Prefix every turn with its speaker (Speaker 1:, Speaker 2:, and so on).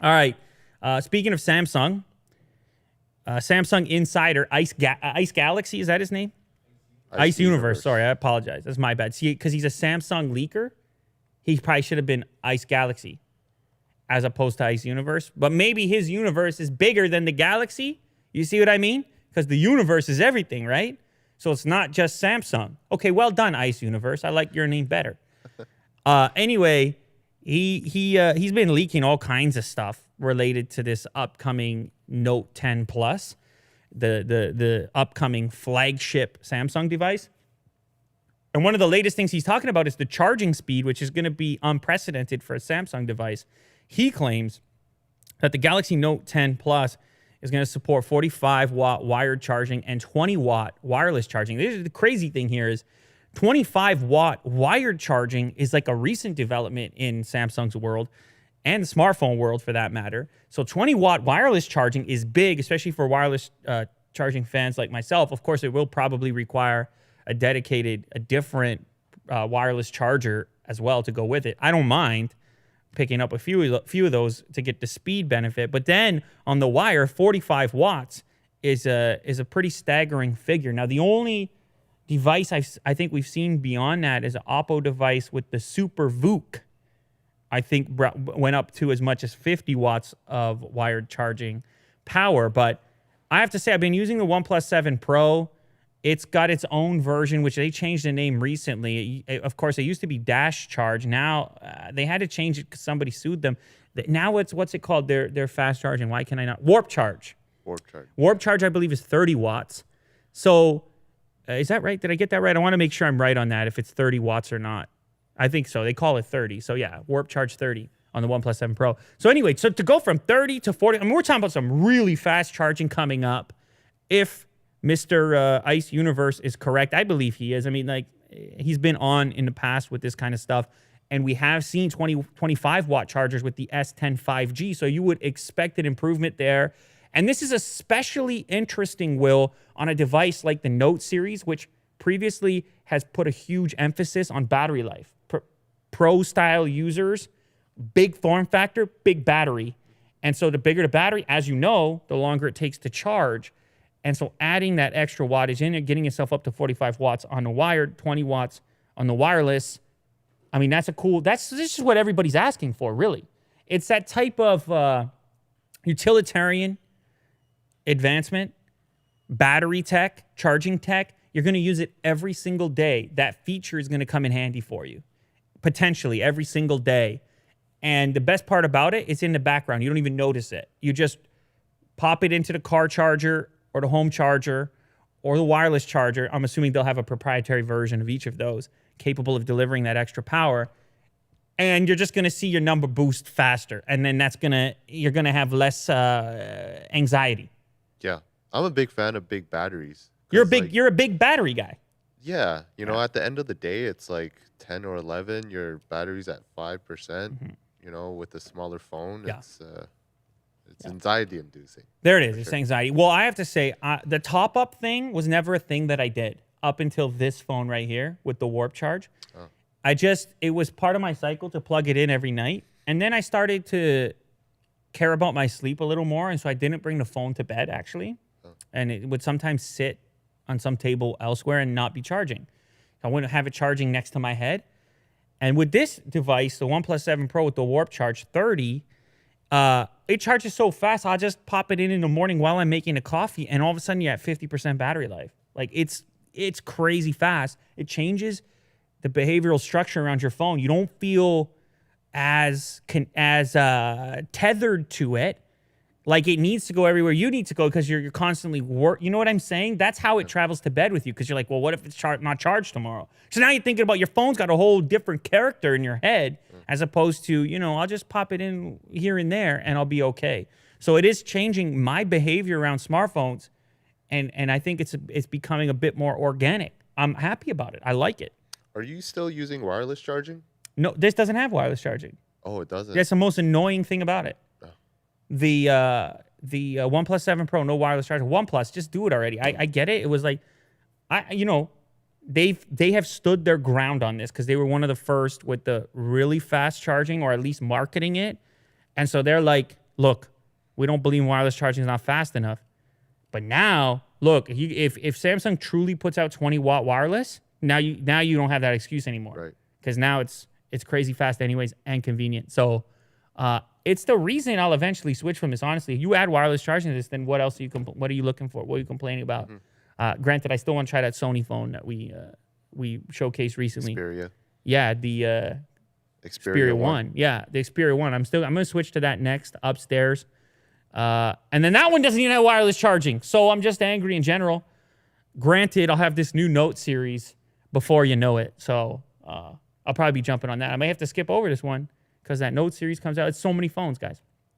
Speaker 1: All right. Speaking of Samsung, Samsung insider Ice Galaxy, is that his name? Ice Universe. Sorry, I apologize. That's my bad. See, because he's a Samsung leaker, he probably should have been Ice Galaxy as opposed to Ice Universe. But maybe his universe is bigger than the galaxy. You see what I mean? Because the universe is everything, right? So it's not just Samsung. Okay, well done, Ice Universe. I like your name better. Anyway, he's been leaking all kinds of stuff related to this upcoming Note 10 Plus, the upcoming flagship Samsung device. And one of the latest things he's talking about is the charging speed, which is going to be unprecedented for a Samsung device. He claims that the Galaxy Note 10 Plus is going to support 45-watt wired charging and 20-watt wireless charging. The crazy thing here is 25-watt wired charging is like a recent development in Samsung's world and the smartphone world for that matter. So 20-watt wireless charging is big, especially for wireless charging fans like myself. Of course, it will probably require a different wireless charger as well to go with it. I don't mind picking up a few of those to get the speed benefit. But then on the wire, 45 watts is a pretty staggering figure. Now, the only device I think we've seen beyond that is an Oppo device with the Super VOOC. I think went up to as much as 50 watts of wired charging power. But I have to say, I've been using the OnePlus 7 Pro. It's got its own version, which they changed the name recently. Of course, it used to be Dash Charge. Now they had to change it because somebody sued them. Now what's it called? Their fast charging. Why can I not? Warp Charge.
Speaker 2: Warp Charge.
Speaker 1: Warp Charge, I believe, is 30 watts. So is that right? Did I get that right? I want to make sure I'm right on that, if it's 30 watts or not. I think so. They call it 30. So yeah, Warp Charge 30 on the OnePlus 7 Pro. So anyway, so to go from 30 to 40, I mean, we're talking about some really fast charging coming up. If Mr. Ice Universe is correct, I believe he is. I mean, like, he's been on in the past with this kind of stuff. And we have seen 25-watt chargers with the S10 5G. So you would expect an improvement there. And this is especially interesting, Will, on a device like the Note series, which previously has put a huge emphasis on battery life. Pro-style users, big form factor, big battery. And so the bigger the battery, as you know, the longer it takes to charge. And so adding that extra wattage in it, getting yourself up to 45 watts on the wired, 20 watts on the wireless. I mean, this is what everybody's asking for, really. It's that type of utilitarian advancement, battery tech, charging tech. You're going to use it every single day. That feature is going to come in handy for you, potentially every single day. And the best part about it, it's in the background. You don't even notice it. You just pop it into the car charger or the home charger or the wireless charger. I'm assuming they'll have a proprietary version of each of those capable of delivering that extra power. And you're just going to see your number boost faster. And then you're going to have less anxiety.
Speaker 2: Yeah. I'm a big fan of big batteries.
Speaker 1: You're a big battery guy.
Speaker 2: Yeah. You know, at the end of the day, it's like 10 or 11. Your battery's at 5%. Mm-hmm. You know, with a smaller phone, it's anxiety inducing.
Speaker 1: There it is. It's anxiety. Well, I have to say, the top up thing was never a thing that I did up until this phone right here with the Warp Charge. Oh. It was part of my cycle to plug it in every night. And then I started to care about my sleep a little more. And so I didn't bring the phone to bed, actually. Oh. And it would sometimes sit on some table elsewhere and not be charging. I wouldn't have it charging next to my head. And with this device, the OnePlus 7 Pro with the Warp Charge 30, it charges so fast, I'll just pop it in the morning while I'm making a coffee, and all of a sudden you're at 50% battery life. Like, it's crazy fast. It changes the behavioral structure around your phone. You don't feel as tethered to it. Like, it needs to go everywhere you need to go because you're constantly you know what I'm saying? That's how it travels to bed with you, because you're like, well, what if it's not charged tomorrow? So now you're thinking about your phone's got a whole different character in your head as opposed to, I'll just pop it in here and there and I'll be okay. So it is changing my behavior around smartphones, and I think it's becoming a bit more organic. I'm happy about it. I like it.
Speaker 2: Are you still using wireless charging?
Speaker 1: No, this doesn't have wireless charging.
Speaker 2: Oh, it doesn't?
Speaker 1: That's the most annoying thing about it. The OnePlus 7 Pro, no wireless charger. OnePlus, just do it already. I get it. It was like, they have stood their ground on this because they were one of the first with the really fast charging, or at least marketing it. And so they're like, look, we don't believe wireless charging is not fast enough. But now, look, if Samsung truly puts out 20-watt wireless, now you don't have that excuse anymore.
Speaker 2: Right.
Speaker 1: Because now it's crazy fast anyways and convenient. So it's the reason I'll eventually switch from this. Honestly, if you add wireless charging to this, then what else what are you looking for? What are you complaining about? Granted, I still want to try that Sony phone that we showcased recently.
Speaker 2: Xperia.
Speaker 1: Yeah, the Xperia 1. Yeah, the Xperia 1. I'm going to switch to that next upstairs. And then that one doesn't even have wireless charging. So I'm just angry in general. Granted, I'll have this new Note series before you know it. So I'll probably be jumping on that. I may have to skip over this one because that Note series comes out. It's so many phones, guys.